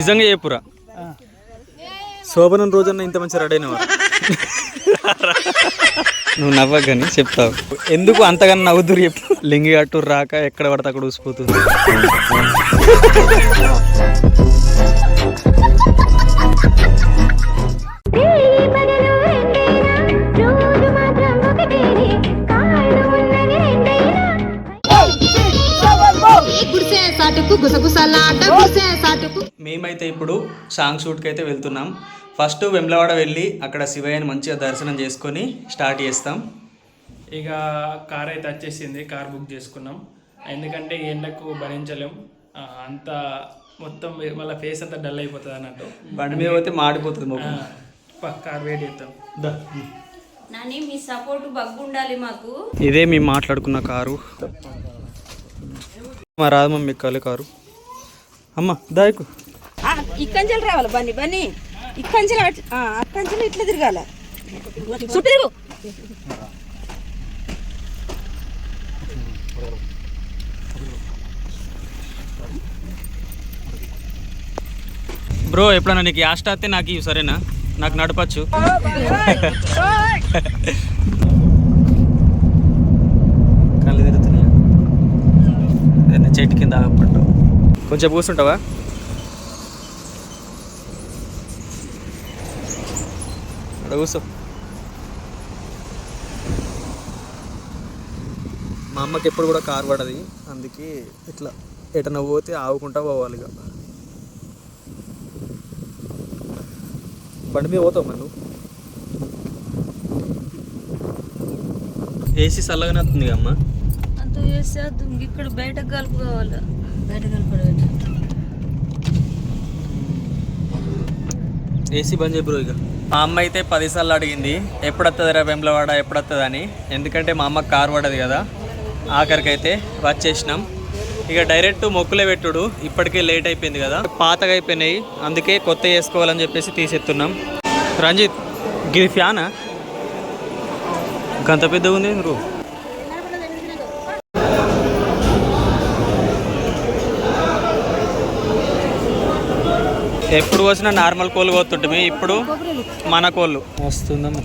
నిజంగా చెప్పురా, శోభనం రోజన్నా ఇంత మంచి రెడీ అయినవారు. నువ్వు నవ్వగాని చెప్తావు ఎందుకు అంతగానో నవ్వుతురు చెప్పు. లింగి అట్టు రాక ఎక్కడ పడితే అక్కడ ఊసిపోతుంది. మేమైతే ఇప్పుడు సాంగ్ షూట్కి అయితే వెళ్తున్నాం. ఫస్ట్ వెమ్లవాడ వెళ్ళి అక్కడ శివయ్యని మంచిగా దర్శనం చేసుకొని స్టార్ట్ చేస్తాం. ఇక కార్ అయితే వచ్చేసింది, కార్ బుక్ చేసుకున్నాం. ఎందుకంటే ఎండకు భరించలేం, అంతా మొత్తం వాళ్ళ ఫేస్ అంతా డల్ అయిపోతుంది అన్నట్టు. బండి మీద పోతే మాడిపోతుంది. కార్ వెయిట్ చేస్తాం. మీ సపోర్ట్ బగ్గుండాలి మాకు. ఇదే మేము మాట్లాడుకున్న కారు. మా రాదు మమ్మీ ఎక్కాలి కారు. అమ్మ దాయకు ఇక్కంచెలు రావాలి. బన్నీ బన్నీ ఇక్కంచెలు అక్కంచెలు ఇట్లా తిరగాల. చుట్టూ తిరుగు. బ్రో ఎప్పుడన్నా నీకు యాస్ట్ వస్తే నాకు ఇవి సరేనా? నాకు నడపచ్చు. కళ్ళు తిరుగుతున్నాయా? చెట్టు కింద ఆగపడ్డావు. కొంచెం కూర్చుంటావా? అక్కడ కూర్చో. మా అమ్మకి ఎప్పుడు కూడా కారు పడది, అందుకే ఇట్లా ఎటన్నా పోతే ఆవుకుంటా పోవాలి. ఇక బండి మీద పోతావు మరి నువ్వు. ఏసీ చల్లగానే వస్తుంది అమ్మ. అంత వేసేద్దు, ఇక్కడ బయట కలుపుకోవాలి. బయట కలుపుకోవాలి. ఏసీ బంద్ చెప్పు ఇక. మా అమ్మ అయితే 10 సార్లు అడిగింది ఎప్పుడు వస్తుంది రా వెమ్లవాడ, ఎప్పుడు వస్తుంది అని. ఎందుకంటే మా అమ్మకి కారు పడదు కదా. ఆఖరికి అయితే వచ్చేసినాం. ఇక డైరెక్ట్ మొక్కులే పెట్టుడు. ఇప్పటికే లేట్ అయిపోయింది కదా, పాతగా అయిపోయినాయి, అందుకే కొత్త వేసుకోవాలని చెప్పేసి తీసేస్తున్నాం. రంజిత్ గిరి ఫ్యానా గంత పెద్దగా ఉంది రూ. ఎప్పుడు వచ్చినా నార్మల్ కోళ్ళు కోతుంటే ఇప్పుడు మన కోళ్ళు వస్తుందమ్మా.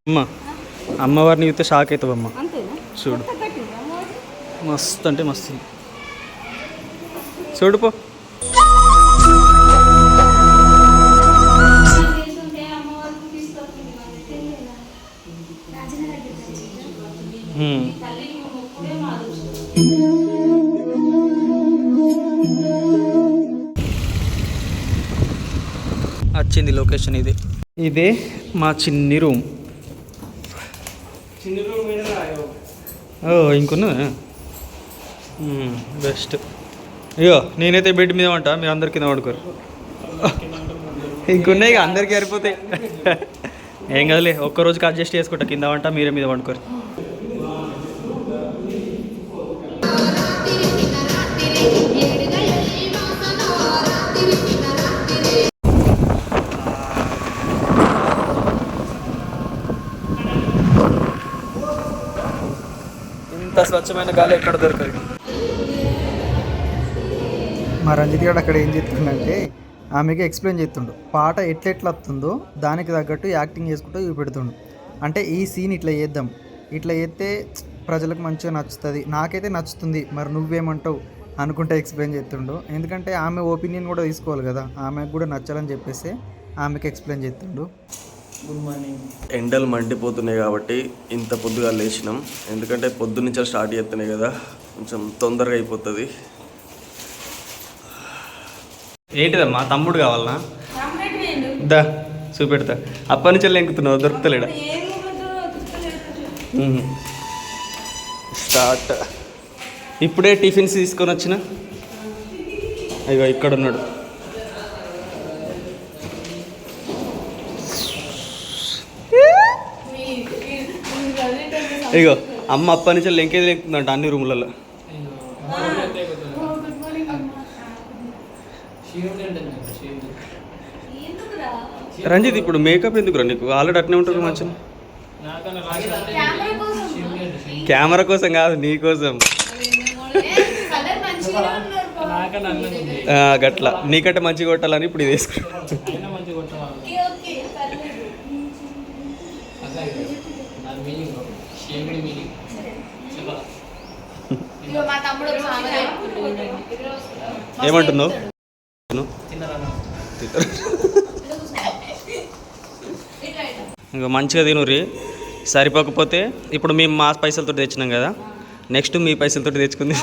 అమ్మ అమ్మవారిని చూస్తే షాక్ అవుతావమ్మా. చూడు మస్తు అంటే మస్తు. చూడుపో. వచ్చింది లొకేషన్. ఇదే మా చిన్ని రూమ్. ఓ ఇంకొన్నా బెస్ట్. అయ్యో నేనైతే బెడ్ మీద ఉంటా, మీరు అందరి కింద పడుకోరు. ఇంకొన్నాయి ఇక అందరికీ సరిపోతాయి. ఏం కదలే, ఒక్కరోజుకి అడ్జస్ట్ చేసుకుంటా. కింద వంట మీరే మీద పడుకోరు. ఇంత స్వచ్ఛమైన గాలి ఎక్కడ దొరకదు. మా రంజిత్ గారు అక్కడ ఏం చెప్తుండంటే ఆమెకి ఎక్స్ప్లెయిన్ చేస్తుండు. పాట ఎట్లెట్లా వస్తుందో దానికి తగ్గట్టు యాక్టింగ్ చేసుకుంటూ చూపెడుతుండు. అంటే ఈ సీన్ ఇట్లా చేద్దాం, ఇట్లా చేస్తే ప్రజలకు మంచిగా నచ్చుతుంది, నాకైతే నచ్చుతుంది, మరి నువ్వేమంటావు అనుకుంటే ఎక్స్ప్లెయిన్ చేస్తుండు. ఎందుకంటే ఆమె ఒపీనియన్ కూడా తీసుకోవాలి కదా, ఆమెకు కూడా నచ్చాలని చెప్పేసి ఆమెకి ఎక్స్ప్లెయిన్ చేస్తుండు. Good morning. ఎండలు మండిపోతున్నాయి కాబట్టి ఇంత పొద్దుగా లేచినాం. ఎందుకంటే పొద్దున్నుంచి స్టార్ట్ చేస్తున్నాయి కదా, కొంచెం తొందరగా అయిపోతుంది. ఏంటిదమ్మా తమ్ముడు కావాలనా? దా చూపెడతా. అప్పటి నుంచి ఎంకుతున్నావు, దొరుకుతలేడా? స్టార్ట్. ఇప్పుడే టిఫిన్స్ తీసుకొని వచ్చిన. అయ్యో ఇక్కడ ఉన్నాడు. ఇగో అమ్మ అప్పటి నుంచి లెంకేది లెంకుతుందంట అన్ని రూములలో. రంజిత్ ఇప్పుడు మేకప్ ఎందుకు రా నీకు? ఆల్రెడీ అట్నే ఉంటుంది మంచిగా. కెమెరా కోసం కాదు, నీ కోసం. నాకన్నా అందం ఉంది, గట్లా నీకంటే మంచిగా కొట్టాలని ఇప్పుడు ఇది వేసుకున్నా. అయినా మంచిగా కొట్టవాలి. ఏమంటున్నావు? ఇంకా మంచిగా తినుర్రి. సరిపోకపోతే ఇప్పుడు మేము మా పైసలతో తెచ్చినాం కదా, నెక్స్ట్ మీ పైసలతో తెచ్చుకుంది.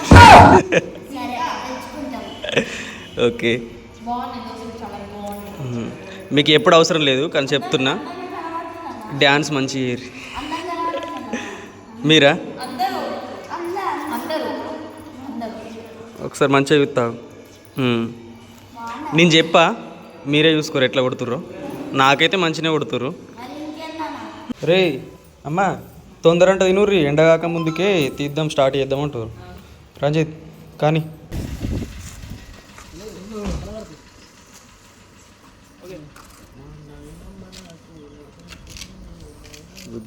ఓకే, మీకు ఎప్పుడు అవసరం లేదు కానీ చెప్తున్నా, డ్యాన్స్ మంచి మీరా ఒకసారి మంచిగా చూస్తావు. నేను చెప్పా, మీరే చూసుకోరు ఎట్లా కొడుతుర్రో. నాకైతే మంచిగానే కొడుతుర్రు. రే అమ్మా, తొందర అంటే తినుర్రి, ఎండగాక ముందుకే తీద్దాం, స్టార్ట్ చేద్దామంటారు. రంజిత్ కానీ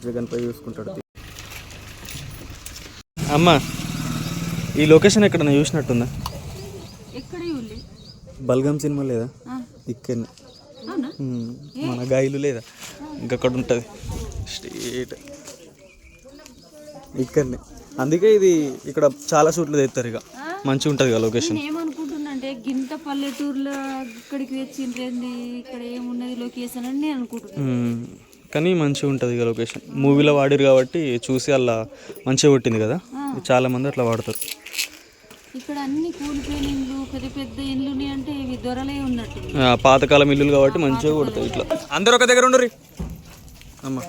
జగన్పై చూసుకుంటాడు. అమ్మా, ఈ లొకేషన్ ఎక్కడన్నా చూసినట్టుందా? బల్గం సినిమా లేదా ఇక్కడనే, మన గాయలు లేదా ఇంకక్కడ ఉంటుంది స్ట్రీట్ ఇక్కడనే. అందుకే ఇది ఇక్కడ చాలా షూట్లు తెస్తారు, ఇక మంచిగా ఉంటుంది కదా లొకేషన్. ఏమనుకుంటున్నా అంటే గింత పల్లెటూరులో ఇక్కడికి వచ్చిండ్రేంది, ఇక్కడ ఏమున్నది లొకేషన్ అని నేను అనుకుంటున్నాను. కానీ మంచిగా ఉంటుంది ఇక లొకేషన్. మూవీలో వాడిరు కాబట్టి చూసి అలా మంచిగా కొట్టింది కదా, చాలా మంది అట్లా వాడతారు. ఇక్కడ అన్ని కూలిపోయిన ఇల్లు, పెద్ద పెద్ద ఇల్లు అంటే ఇవి దొరలే ఉన్నట్టు, పాతకాలం ఇల్లులు కాబట్టి మంచిగా కొడతాయి ఇట్లా. అందరూ ఒక దగ్గర ఉండరు అమ్మ.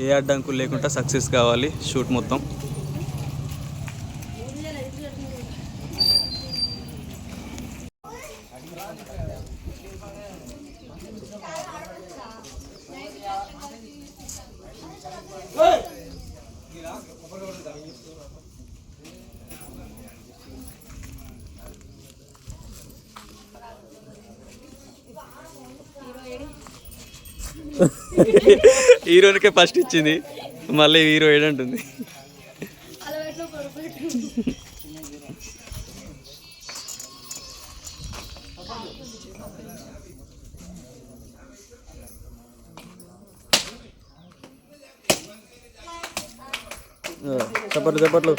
ఏ అడ్డంకులు లేకుండా సక్సెస్ కావాలి షూట్ మొత్తం. హీరోనికే ఫస్ట్ ఇచ్చింది, మళ్ళీ హీరో ఏడంటుంది. చప్పట్లు చప్పట్లు.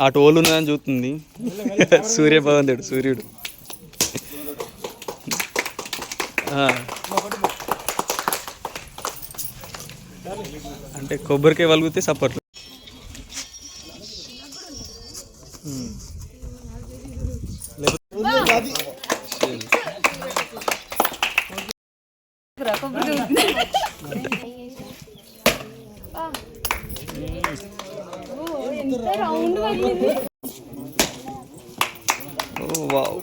అటు ఓళ్ళు ఉన్నదని చూస్తుంది సూర్యభగవంతుడు, సూర్యుడు. అంటే కొబ్బరికాయ వలుగుతే సప్పట్లు. వావ్,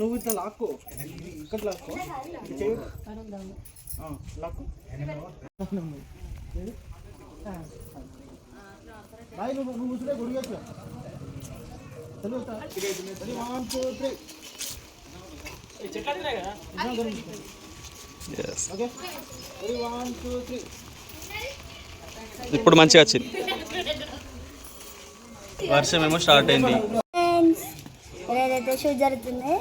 నువ్వు ఇట్లా లాక్కో, ఇక్కడ లాక్కో, లాక్కో. నువ్వు కూర్చుంటే గుడిగచ్చు. ఇప్పుడు మంచిగా వచ్చింది. వర్షం ఏమో స్టార్ట్ అయింది. ఏదైతే షూట్ జరుగుతుంది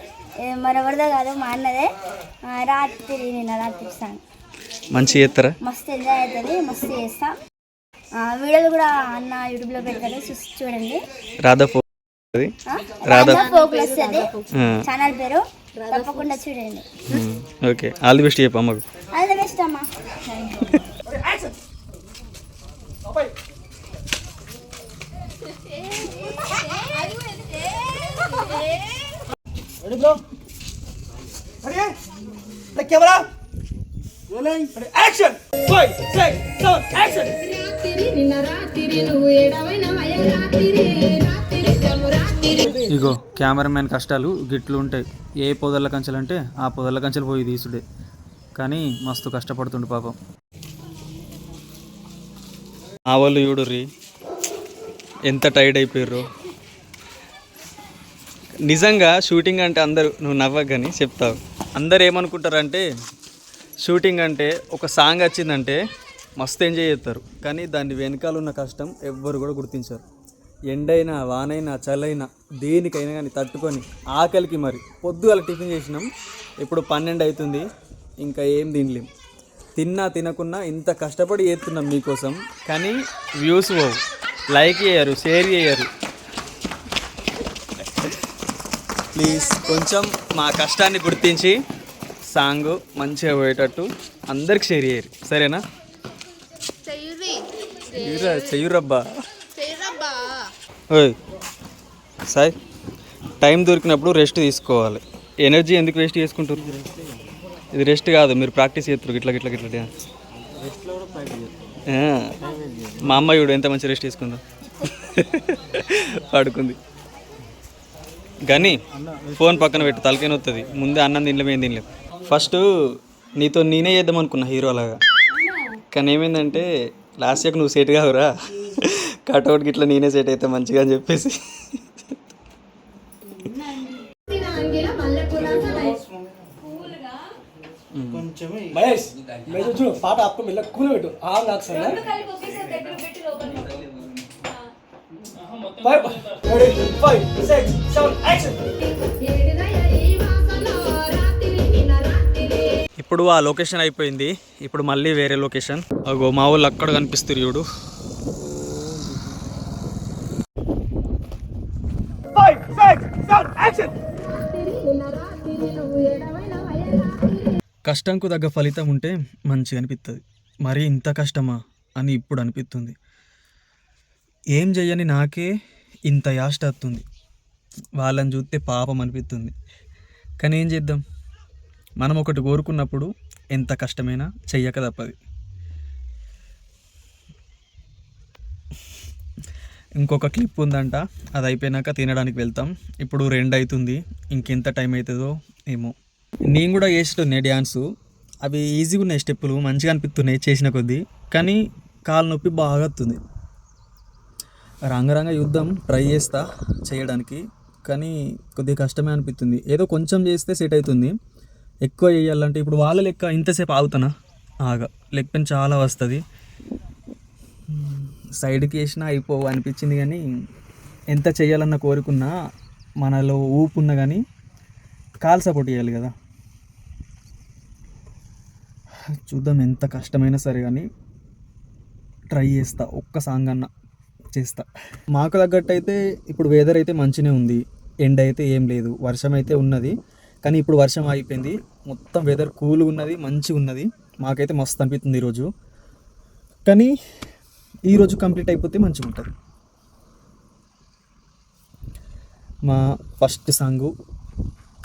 మరెవరిదో కాదు, మా అన్నదే. నిన్న రాత్రి సాంగ్ మంచిగా చేస్తారా? మస్తు ఎంజాయ్ అవుతుంది, మస్తు చేస్తా. వీడియోలు కూడా అన్న యూట్యూబ్లో పెడతారు, చూడండి. రాధా ఫోక్ వస్తుంది ఛానల్ పేరు, తప్పకుండా చూడండి. ఓకే, ఆల్ ది బెస్ట్ చెప్పు అమ్మకు. ఆల్ ది బెస్ట్ అమ్మా. Camera action. ఇగో కెమెరామెన్ కష్టాలు గిట్లు ఉంటాయి. ఏ పొదల కంచెలంటే ఆ పొదల కంచెలు పోయి తీసుడే, కానీ మస్తు కష్టపడుతుండు పాపం. ఆ వాళ్ళు చూడుర్రి ఎంత టైర్డ్ అయిపోయారు. నిజంగా షూటింగ్ అంటే అందరూ, నువ్వు నవ్వగాని చెప్తావు, అందరు ఏమనుకుంటారంటే షూటింగ్ అంటే ఒక సాంగ్ వచ్చిందంటే మస్తు ఎంజాయ్ చేస్తారు, కానీ దాని వెనకాల ఉన్న కష్టం ఎవ్వరు కూడా గుర్తించారు. ఎండైనా వానైనా చలైనా దేనికైనా కానీ తట్టుకొని ఆకలికి మరి పొద్దుగాల టిఫిన్ చేసినాం, ఇప్పుడు 12 అవుతుంది, ఇంకా ఏం తినలేం. తిన్నా తినకున్నా ఇంత కష్టపడి చేస్తున్నాం మీకోసం, కానీ వ్యూస్ పోవు, లైక్ చేయరు, షేర్ చేయరు. ప్లీజ్ కొంచెం మా కష్టాన్ని గుర్తించి సాంగ్ మంచిగా పోయేటట్టు అందరికి షేర్ చేయరు, సరేనా? చెయ్యురబ్బా. ఓయ్ సాయ్, టైం దొరికినప్పుడు రెస్ట్ తీసుకోవాలి. ఎనర్జీ ఎందుకు వేస్ట్ చేసుకుంటారు? ఇది రెస్ట్ కాదు, మీరు ప్రాక్టీస్ చేస్తారు ఇట్లా ఇట్లా ఇట్లా డ్యాన్స్. మా అమ్మ చూడు ఎంత మంచి రెస్ట్ తీసుకుందో, పడుకుంది. కానీ ఫోన్ పక్కన పెట్టు, తలకైనా వస్తుంది. ముందే అన్నం తినలేము, ఏం తినలేము. ఫస్ట్ నీతో నేనే చేద్దాం అనుకున్నా హీరో లాగా, కానీ ఏమైందంటే లాస్ట్ ఇయర్ నువ్వు సెట్ కావురా, కట్అవుట్కి ఇట్లా నేనే సెట్ అయితే మంచిగా అని చెప్పేసి महेश मैं जो पार्ट आपको मिला कूल बैठो हाँ नाक सर है 5 6 7 एक्शन. ఇప్పుడు ఆ లొకేషన్ అయిపోయింది, ఇప్పుడు మళ్ళీ వేరే లొకేషన్. అగో మా వాళ్ళు అక్కడ కనిపిస్తారు చూడు. 5 6 7 एक्शन. కష్టంకు తగ్గ ఫలితం ఉంటే మంచిగా అనిపిస్తుంది, మరి ఇంత కష్టమా అని ఇప్పుడు అనిపిస్తుంది. ఏం చెయ్యని నాకే ఇంత యాష్ట వస్తుంది, వాళ్ళని చూస్తే పాపం అనిపిస్తుంది. కానీ ఏం చేద్దాం, మనం ఒకటి కోరుకున్నప్పుడు ఎంత కష్టమైనా చెయ్యక తప్పదు. ఇంకొక క్లిప్ ఉందంట, అది అయిపోయినాక తినడానికి వెళ్తాం. ఇప్పుడు 2 అవుతుంది, ఇంకెంత టైం అవుతుందో ఏమో. నేను కూడా చేస్తుండే డ్యాన్సు, అవి ఈజీగా ఉన్నాయి, స్టెప్పులు మంచిగా అనిపిస్తున్నాయి చేసిన కొద్దీ, కానీ కాలు నొప్పి బాగా వస్తుంది. రంగరంగ యుద్ధం ట్రై చేస్తా చేయడానికి, కానీ కొద్దిగా కష్టమే అనిపిస్తుంది. ఏదో కొంచెం చేస్తే సెట్ అవుతుంది, ఎక్కువ చేయాలంటే ఇప్పుడు వాళ్ళ లెక్క ఇంతసేపు ఆగుతానా, ఆగా లెగ్ పెయిన్ చాలా వస్తుంది. సైడ్కి వేసినా అయిపోవు అనిపించింది, కానీ ఎంత చేయాలన్న కోరుకున్నా మనలో ఊపు ఉన్నా కానీ కాలు సపోర్ట్ చేయాలి కదా. చూద్దాం, ఎంత కష్టమైనా సరే కానీ ట్రై చేస్తా, ఒక్క సాంగ్ అన్న చేస్తా. మాకు తగ్గట్టు అయితే ఇప్పుడు వెదర్ అయితే మంచిగానే ఉంది, ఎండ అయితే ఏం లేదు, వర్షం అయితే ఉన్నది, కానీ ఇప్పుడు వర్షం అయిపోయింది, మొత్తం వెదర్ కూల్గా ఉన్నది, మంచిగా ఉన్నది. మాకైతే మస్తు అనిపిస్తుంది ఈరోజు, కానీ ఈరోజు కంప్లీట్ అయిపోతే మంచిగా ఉంటుంది. మా ఫస్ట్ సాంగు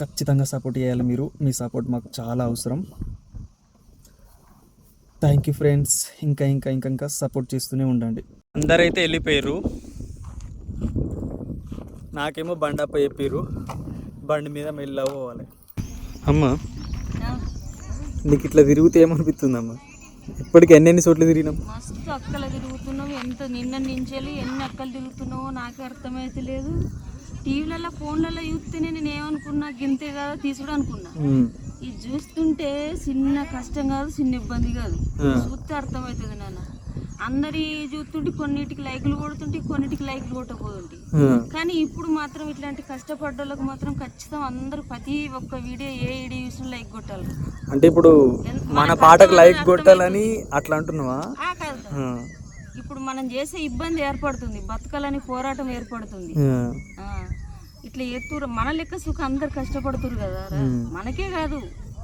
ఖచ్చితంగా సపోర్ట్ చేయాలి మీరు, మీ సపోర్ట్ మాకు చాలా అవసరం. థ్యాంక్ యూ ఫ్రెండ్స్, ఇంకా ఇంకా ఇంకా ఇంకా సపోర్ట్ చేస్తూనే ఉండండి. అందరైతే వెళ్ళిపోయారు, నాకేమో బండప్ప చెప్పారు బండి మీద మెల్ల పోవాలి. అమ్మ నీకు ఇట్లా తిరిగితే ఏమనిపిస్తుందమ్మా? ఇప్పటికి ఎన్ని చోట్ల తిరిగినాం, మస్తు అక్కలు తిరుగుతున్నావు, ఎంత నిన్న నుంచి ఎన్ని అక్కలు తిరుగుతున్నావో నాకే అర్థమైతే లేదు. టీవీలలో ఫోన్లలో చూస్తేనే నేను ఏమనుకున్నా, గింతే కదా తీసుడు అనుకున్నా. ఇది చూస్తుంటే చిన్న కష్టం కాదు, చిన్న ఇబ్బంది కాదు, చూస్తే అర్థమవుతుంది. నాన్న అందరి చూస్తుంటే కొన్నిటికి లైకులు కొడుతుంటే కొన్నిటికి లైకులు కొట్టకపోతుంటే, కానీ ఇప్పుడు మాత్రం ఇట్లాంటి కష్టపడ్డోళ్ళకి మాత్రం ఖచ్చితంగా అందరూ ప్రతి ఒక్క వీడియో ఏ వీడియో చూసినా లైక్ కొట్టాలి. అంటే ఇప్పుడు మన పాటకు లైక్ కొట్టాలని అట్లా అంటున్నావా? ఇప్పుడు మనం చేసే ఇబ్బంది ఏర్పడుతుంది, బతకాలని పోరాటం ఏర్పడుతుంది. ఇట్లా ఎత్తురు మన లెక్క సుఖం అందరు కష్టపడుతురు కదా, మనకే కాదు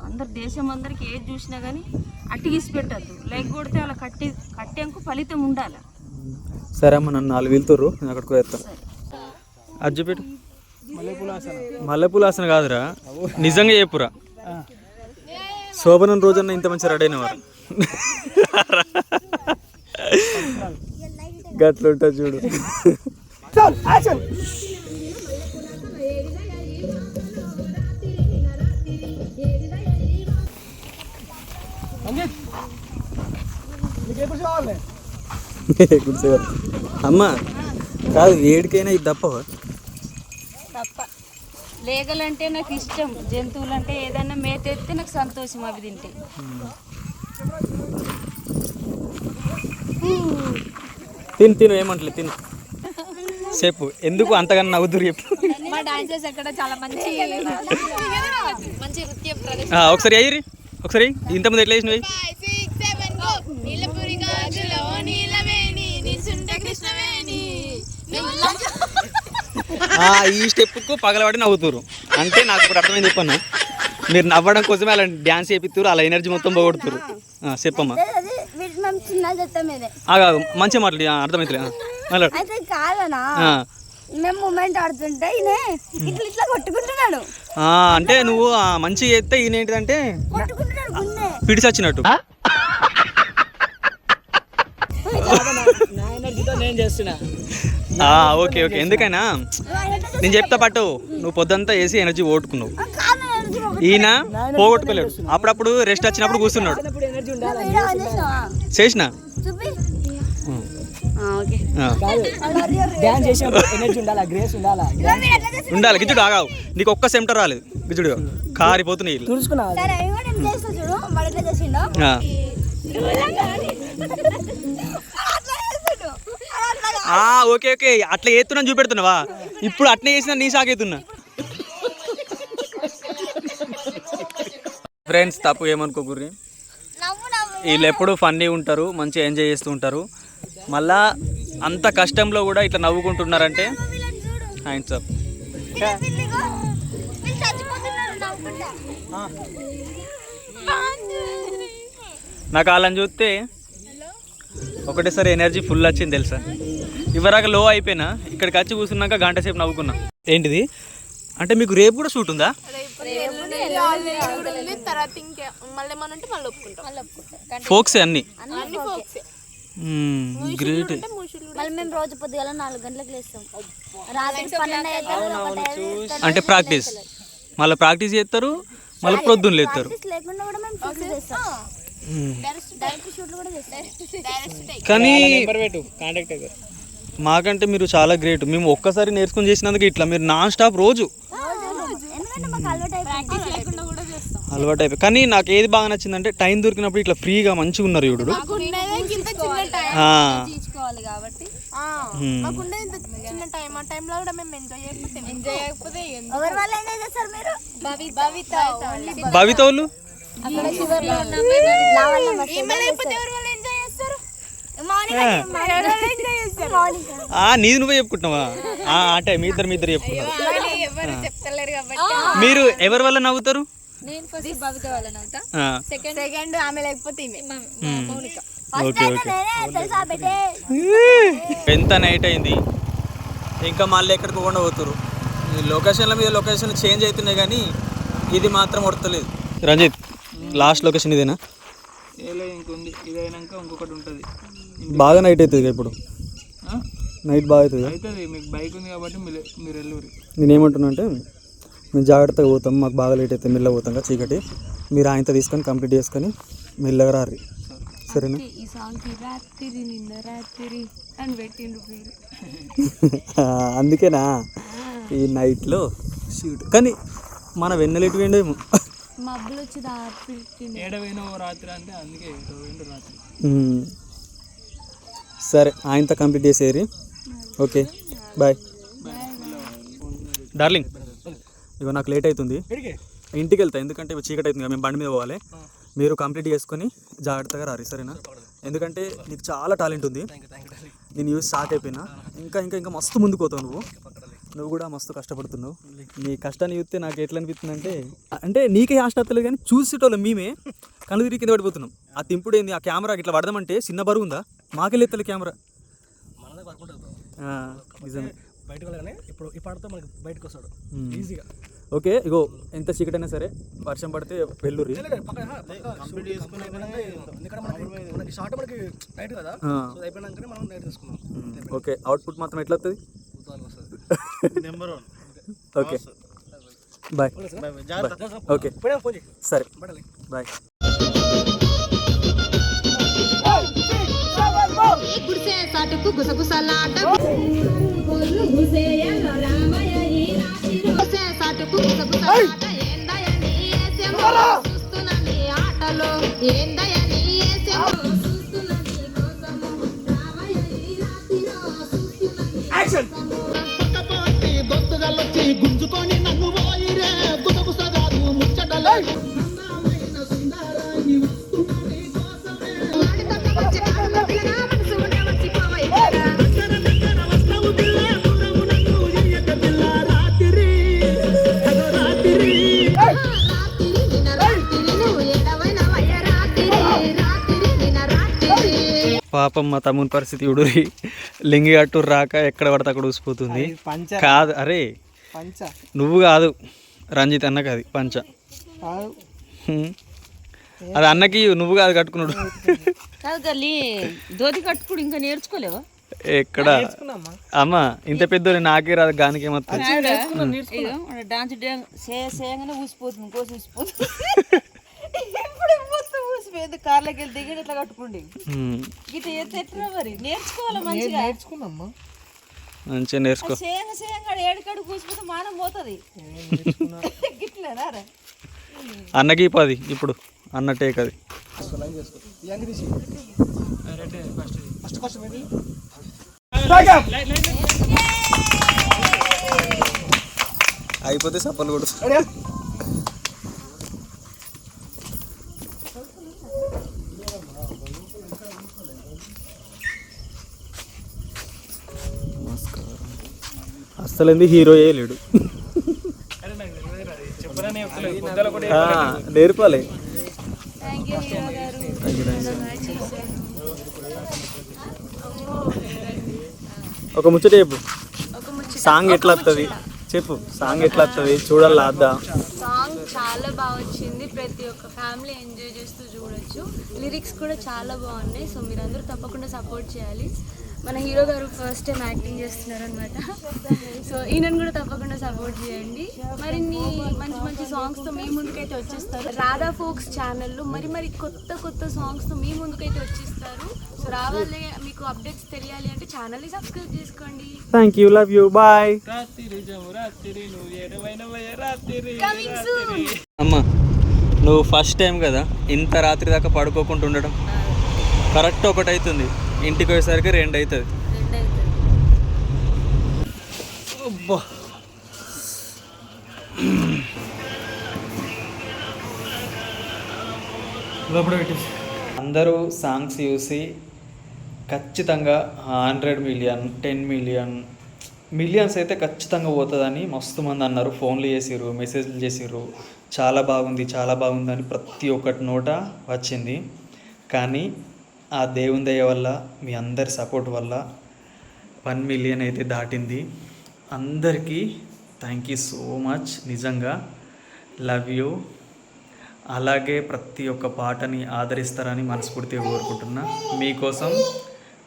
అందరు దేశం అందరికి ఏది చూసినా కానీ అట్టిగీసి పెట్టద్దు, లైక్ కొడితే అలా కట్టేంకు ఫలితం ఉండాలి. సరే అమ్మ, నన్ను 4 వెళ్తుర్రు, నేను అక్కడికి వేస్తాను. అజ్జుపేట మల్లెపూలాసన కాదురా, నిజంగా చెప్పురా, శోభనం రోజన్నా ఇంత మంచి రెడీ అయినవారు గట్లుంటా చూడు. అమ్మా కాదు వేడికైనా ఇది తప్పవా? తప్ప లేగలంటే నాకు ఇష్టం, జంతువులంటే ఏదైనా మేత ఎత్తే నాకు సంతోషం అవి తింటే. తిను ఏమంటలే తిను చెప్పు, ఎందుకు అంతగానో నవ్వుతురు చెప్పు. మా డాన్సర్స్ అక్కడ చాలా మంచి నృత్యం ఒకసారి అయ్యి ఒకసారి ఇంతకుముందు ఎట్లా చేసినవి? ఈ స్టెప్కు పగలబడి నవ్వుతురు అంటే నాకు ఇప్పుడు అర్థమైంది. చెప్పాను మీరు నవ్వడం కోసమే అలా డ్యాన్స్ చేపిస్తారు, అలా ఎనర్జీ మొత్తం పోగొడుతురు. చెప్పమ్మా. మంచిగా మాట్లాడి అర్థమవుతుంది. అయితే కాదనా మేము మూమెంట్ ఆడుతుంటే ఇట్లా ఇట్లా కొట్టుకుంటున్నాడు. అంటే నువ్వు మంచిగా చేస్తే ఈయన ఏంటిదంటే పిడిసి వచ్చినట్టు. నేను చేస్తున్నా. ఓకే ఓకే, ఎందుకైనా నేను చెప్తా పట్టు. నువ్వు పొద్దంతా వేసి ఎనర్జీ ఓటుకున్నావు, ఈయన పోగొట్టుకోలేడు. అప్పుడప్పుడు రెస్ట్ వచ్చినప్పుడు కూర్చున్నాడు. చేసిన ఉండాలి. గిజ్జుడు ఆగావు, నీకు ఒక్క సెంటర్ రాలేదు. గిజ్జుడు కారిపోతున్నాయి. ఓకే ఓకే, అట్లా చేస్తున్నా చూపెడుతున్నావా? ఇప్పుడు అట్నే చేసినా నీ షాక్ అవుతున్నా. ఫ్రెండ్స్ తప్పు ఏమనుకోకూరి, వీళ్ళు ఎప్పుడు ఫన్నీ ఉంటారు, మంచిగా ఎంజాయ్ చేస్తూ ఉంటారు. మళ్ళా అంత కష్టంలో కూడా ఇట్లా నవ్వుకుంటున్నారంటే హ్యాండ్స్ అప్. నాకు వాళ్ళని చూస్తే ఒకటేసారి ఎనర్జీ ఫుల్ వచ్చింది తెలుసా. ఇవరాక లో అయిపోయినా, ఇక్కడికి వచ్చి కూర్చున్నాక గంట సేపు నవ్వుకున్నా. ఏంటిది అంటే మీకు రేపు కూడా షూట్ ఉందా? ఫోక్సే అన్ని. గ్రేట్. మేము రోజు పొద్దుగాల 4 గంటలకు లేస్తాం, రాత్రి 12 అంటే ప్రాక్టీస్, మళ్ళీ ప్రాక్టీస్ చేస్తారు, మళ్ళీ ప్రొద్దున లేస్తారు. లేకుండా కూడా మేము షూట్లు చేస్తాం. డైరెక్ట్ షూట్లు కూడా చేస్తాం. కానీ మాకంటే మీరు చాలా గ్రేట్. మేము ఒక్కసారి నేర్చుకుని చేసినందుకు ఇట్లా మీరు నాన్ స్టాప్ రోజు అలవాటు అయిపోయి. కానీ నాకు ఏది బాగా నచ్చిందంటే టైం దొరికినప్పుడు ఇట్లా ఫ్రీగా మంచిగా ఉన్నారు చూడు. భవిత వాళ్ళు నీది నువ్వే చెప్పుకుంటున్నావా? అంటే మీ ఇద్దరు చెప్పుకున్నారు. మీరు ఎవరి వల్ల నవ్వుతారు? Okay okay. ఎంత నైట్ అయింది, ఇంకా మళ్ళీ ఎక్కడికి కూడా పోతారు. లొకేషన్ల మీద లొకేషన్ చేంజ్ అవుతున్నాయి కానీ ఇది మాత్రం కొడతలేదు. రంజిత్ లాస్ట్ లొకేషన్ ఇదేనా? ఇంకొంది, ఇది అయినాక ఇంకొకటి ఉంటుంది. బాగా నైట్ అవుతుంది ఇప్పుడు, నైట్ బాగా అవుతుంది. మీకు బైక్ ఉంది కాబట్టి మీరు వెళ్ళూరి. నేనేమంటున్నా అంటే మేము జాగ్రత్తగా పోతాం, మాకు బాగా లేట్ అవుతుంది, మెల్లగా పోతాం కదా చీకటి. మీరు ఆయనతో తీసుకొని కంప్లీట్ చేసుకొని మెల్లగా రారి, సరేనా? ఈ సాంగ్కి రాత్రి నిన్న రాత్రి అని పెట్టిండు పేరు. అందుకేనా ఈ నైట్లో షూట్. కానీ మన వెన్నెలెటు వేండేమో మబ్బులు వచ్చి ఏడవైనా రాత్రి అంటే అందుకే రాత్రి. సరే ఆయనతో కంప్లీట్ చేసేరి. Okay bye darling. ఇగో నాకు లేట్ అవుతుంది, ఇంటికి వెళ్తా. ఎందుకంటే చీకటి అవుతుంది, మేము బండి మీద పోవాలి. మీరు కంప్లీట్ చేసుకొని జాగ్రత్తగా రారి, సరేనా? ఎందుకంటే నీకు చాలా టాలెంట్ ఉంది, నేను యూస్ షాక్ అయిపోయినా. ఇంకా ఇంకా ఇంకా మస్తు ముందుకు పోతావు నువ్వు కూడా మస్తు కష్టపడుతున్నావు. నీ కష్టాన్ని చూస్తే నాకు ఎట్లా అనిపిస్తుంది అంటే నీకే ఆశలేదు కానీ చూసేటోళ్ళు మేమే కళ్ళు తిరిగి కింద పడిపోతున్నాం. ఆ తింపుడు ఏంది, ఆ కెమెరా ఇట్లా పడదామంటే చిన్న బరువు ఉందా? మాకే లేతలే కెమెరా. నిజమే. ఇప్పుడు ఈ పాటతో మనకి బయటకు వస్తాడు ఈజీగా. ఓకే ఇగో ఎంత చీకటి అయినా సరే వర్షం పడితే వెల్లుర్రి. ఓకే అవుట్పుట్ మాత్రం ఎట్లా వస్తుంది? Okay bye. ఓకే సరే బాయ్. గుడిసే సాటుకు గుసగుసలాట పాపం మా తమ్ముని పరిస్థితి చూడురి, లింగి అట్టు రాక ఎక్కడ పడితే అక్కడ ఊసిపోతుంది. కాదు అరే పంచ నువ్వు కాదు, రంజిత్ అన్నకి అది పంచ. అది అన్నకి నువ్వు కాదు కట్టుకున్నాడు. కాదు గల్లి దోతి కట్టుకుడు ఇంకా నేర్చుకోలేవా? ఎక్కడ అమ్మ ఇంత పెద్ద నాకే రాదు, గానికి ఏమవుతుంది. డాన్స్ చేయగానే ఊసిపోతుంది, కోసి ఊసిపోతుంది. ఇప్పుడు మొత్తం ఊసిపోయింది. కార్లోకి వెళ్ళి దిగి ఇట్లా కట్టుకోండి. ఇట్లా ఎట్లా మరి నేర్చుకోవాలి, మంచిగా నేర్చుకున్నామ్మా, మంచిగా నేర్చుకో. సేయంగా ఏడుకాడు కూసిపోతే మానం పోతుంది. గిట్లేనా అన్నకి పది ఇప్పుడు అన్నట్టే కది. అయిపోతే సప్పలు కూడా అసలు ఎందుకు హీరోయే లేడు. నేర్పాలి. ఒక ముచ్చట చెప్పు, సాంగ్ ఎట్లా వస్తుంది చెప్పు, సాంగ్ ఎట్లా వస్తుంది చూడాలి. అద్దా సాంగ్ చాలా బాగా వచ్చింది, ప్రతి ఒక్క ఫ్యామిలీ ఎంజాయ్ చేస్తూ చూడొచ్చు. లిరిక్స్ కూడా చాలా బాగున్నాయి. సో మీరందరూ తప్పకుండా సపోర్ట్ చేయాలి. మన హీరో గారు ఫస్ట్ టైం యాక్టింగ్ చేస్తున్నారు అనమాట. సో ఈయనను కూడా తప్పకుండా సపోర్ట్ చేయండి. మరిన్ని మంచి మంచి సాంగ్స్తో మీ ముందుకైతే వచ్చేస్తారు. రాధా ఫోక్స్ ఛానల్లో మరి కొత్త కొత్త సాంగ్స్తో మీ ముందుకైతే వచ్చేస్తారు. సో రావాలి, మీకు అప్డేట్స్ తెలియాలి అంటే ఛానల్ని సబ్స్క్రైబ్ చేసుకోండి. Thank you, love you, bye. అమ్మ నువ్వు ఫస్ట్ టైం కదా ఇంత రాత్రి దాకా పడుకోకుండా ఉండడం. కరెక్ట్ 1 అవుతుంది, ఇంటికి పోయేసరికి 2 అవుతుంది. అబ్బా లోపల పెట్టేసి అందరూ సాంగ్స్ చూసి ఖచ్చితంగా 100 మిలియన్ 10 మిలియన్స్ అయితే ఖచ్చితంగా పోతుందని మస్తు మంది అన్నారు. ఫోన్లు చేసిర్రు, మెసేజ్లు చేసిర్రు, చాలా బాగుంది అని ప్రతి ఒక్కటి నోట వచ్చింది. కానీ ఆ దేవుని దయ వల్ల, మీ అందరి సపోర్ట్ వల్ల 1 మిలియన్ అయితే దాటింది. అందరికీ థ్యాంక్ యూ సో మచ్. నిజంగా లవ్ యూ. అలాగే ప్రతి ఒక్క పాటని ఆదరిస్తారని మనస్ఫూర్తిగా కోరుకుంటున్నా. మీకోసం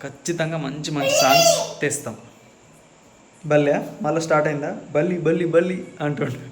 ఖచ్చితంగా మంచి సాంగ్స్ తెస్తాం. బల్లి మళ్ళీ స్టార్ట్ అయిందా? బల్లి అంటుండే.